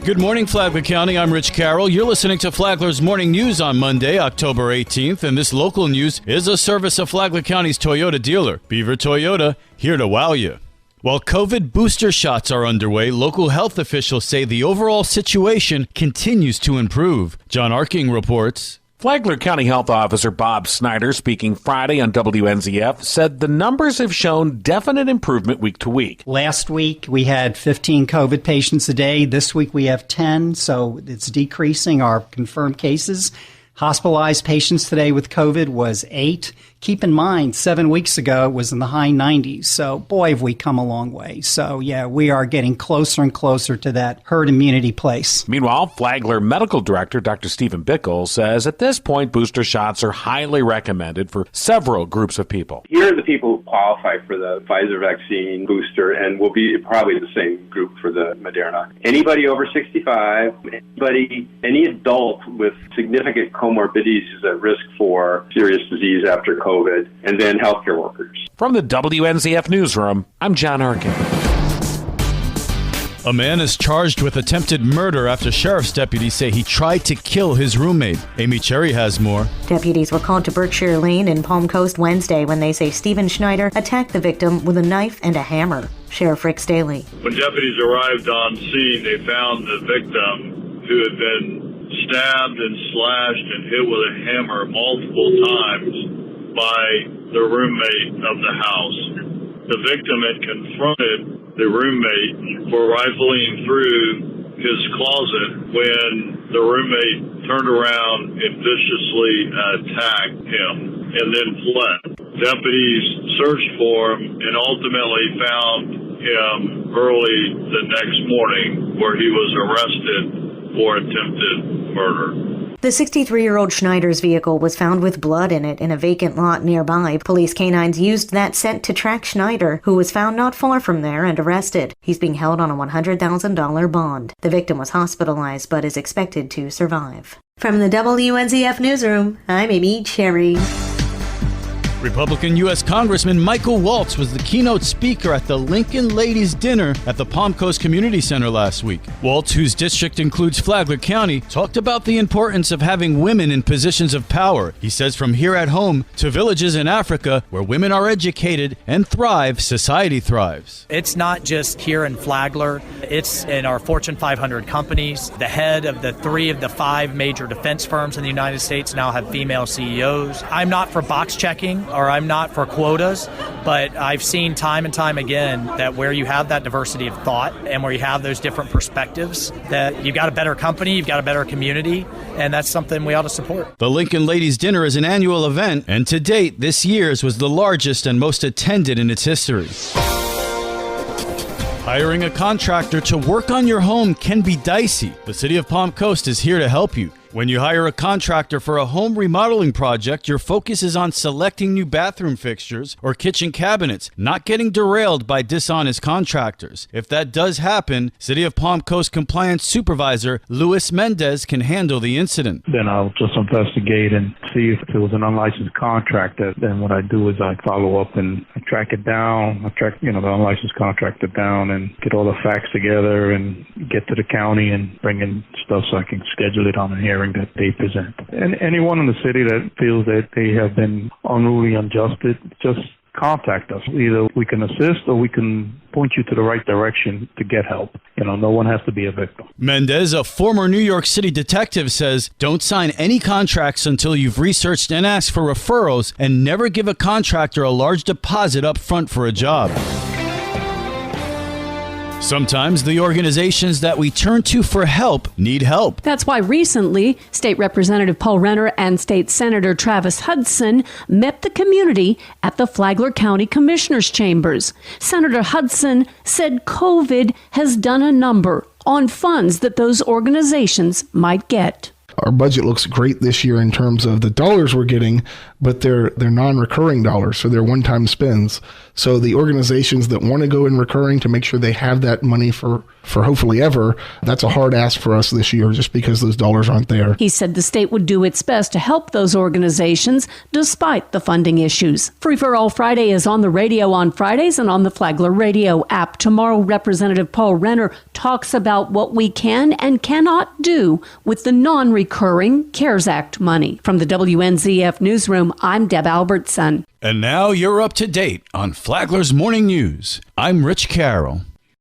Good morning, Flagler County. I'm Rich Carroll. You're listening to Flagler's Morning News on Monday, October 18th, and this local news is a service of Flagler County's Toyota dealer, Beaver Toyota, here to wow you. While COVID booster shots are underway, local health officials say the overall situation continues to improve. John Arking reports. Flagler County Health Officer Bob Snyder, speaking Friday on WNZF, said the numbers have shown definite improvement week to week. Last week, we had 15 COVID patients a day. This week, we have 10, so it's decreasing our confirmed cases. Hospitalized patients today with COVID was 8. Keep in mind, 7 weeks ago, it was in the high 90s. So, boy, have we come a long way. So, yeah, we are getting closer and closer to that herd immunity place. Meanwhile, Flagler Medical Director Dr. Stephen Bickle says at this point, booster shots are highly recommended for several groups of people. Here are the people who qualify for the Pfizer vaccine booster and will be probably the same group for the Moderna. Anybody over 65, any adult with significant comorbidities is at risk for serious disease after COVID, and then healthcare workers. From the WNZF Newsroom, I'm John Arkin. A man is charged with attempted murder after sheriff's deputies say he tried to kill his roommate. Amy Cherry has more. Deputies were called to Berkshire Lane in Palm Coast Wednesday when they say Stephen Schneider attacked the victim with a knife and a hammer. Sheriff Rick Staley. When deputies arrived on scene, they found the victim who had been stabbed and slashed and hit with a hammer multiple times by the roommate of the house. The victim had confronted the roommate for rifling through his closet when the roommate turned around and viciously attacked him and then fled. Deputies searched for him and ultimately found him early the next morning where he was arrested for attempted murder. The 63-year-old Schneider's vehicle was found with blood in it in a vacant lot nearby. Police canines used that scent to track Schneider, who was found not far from there and arrested. He's being held on a $100,000 bond. The victim was hospitalized but is expected to survive. From the WNZF Newsroom, I'm Amy Cherry. Republican U.S. Congressman Michael Waltz was the keynote speaker at the Lincoln Ladies Dinner at the Palm Coast Community Center last week. Waltz, whose district includes Flagler County, talked about the importance of having women in positions of power. He says from here at home to villages in Africa where women are educated and thrive, society thrives. It's not just here in Flagler. It's in our Fortune 500 companies. The head of the 3 of the 5 major defense firms in the United States now have female CEOs. I'm not for box checking, or I'm not for quotas, but I've seen time and time again that where you have that diversity of thought and where you have those different perspectives, that you've got a better company, you've got a better community, and that's something we ought to support. The Lincoln Ladies Dinner is an annual event, and to date, this year's was the largest and most attended in its history. Hiring a contractor to work on your home can be dicey. The City of Palm Coast is here to help you. When you hire a contractor for a home remodeling project, your focus is on selecting new bathroom fixtures or kitchen cabinets, not getting derailed by dishonest contractors. If that does happen, City of Palm Coast Compliance Supervisor Luis Mendez can handle the incident. Then I'll just investigate and see if it was an unlicensed contractor. Then what I do is I follow up and I track it down. I track, the unlicensed contractor down and get all the facts together and get to the county and bring in stuff so I can schedule it on a hearing that they present. And anyone in the city that feels that they have been unruly, unjusted, just contact us. Either we can assist or we can point you to the right direction to get help. No one has to be a victim. Mendez, a former New York City detective, says don't sign any contracts until you've researched and asked for referrals, and never give a contractor a large deposit up front for a job. Sometimes the organizations that we turn to for help need help. That's why recently, State Representative Paul Renner and State Senator Travis Hudson met the community at the Flagler County Commissioners' Chambers. Senator Hudson said COVID has done a number on funds that those organizations might get. Our budget looks great this year in terms of the dollars we're getting, but they're non-recurring dollars, so they're one-time spends. So the organizations that want to go in recurring to make sure they have that money for hopefully ever, that's a hard ask for us this year just because those dollars aren't there. He said the state would do its best to help those organizations despite the funding issues. Free for All Friday is on the radio on Fridays and on the Flagler radio app. Tomorrow, Representative Paul Renner talks about what we can and cannot do with the non-recurring CARES Act money. From the WNZF Newsroom, I'm Deb Albertson. And now you're up to date on Flagler's Morning News. I'm Rich Carroll.